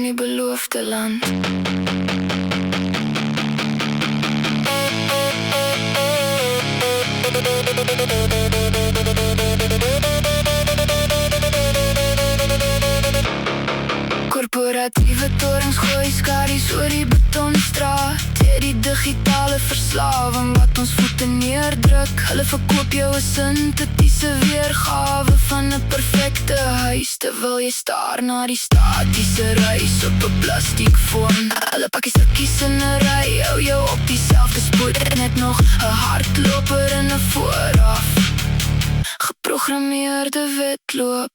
die beloofde land. Korporatiewe torens gooi skaries oor die betonstraat. Die digitale verslawing wat ons voete neerdruk. Hulle verkoop jou 'n sintetiese weergawe van 'n perfekte huis, terwyl jy staar na die statiese reis op 'n plastiekfoon. Hulle pak die stukkies in 'n ry, hou jou op dieselfde spoed en het nog 'n hardloper in 'n vooraf geprogrammeerde wedloop.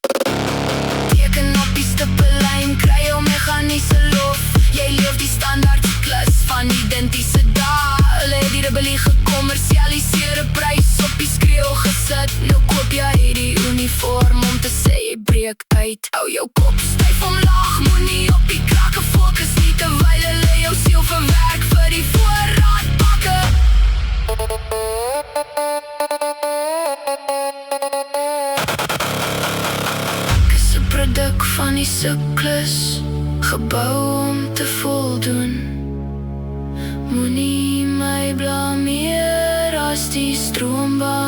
Teken op die stippellyn, kry jou meganiese lof. Jy leef die standaard siklus van identiese dae. Hulle het die rebellie gekommersialiseerde prys op die skreeu gesit. Nou koop jy die uniform om te sê jy breek uit. Hou jou kop styf omlaag, moenie op die krake fokus nie, terwyl hulle jou siel verwerk vir die voorraadpakke. Is 'n produk van die siklus, gebou om te voldoen. Moenie my blameer as die stroombaan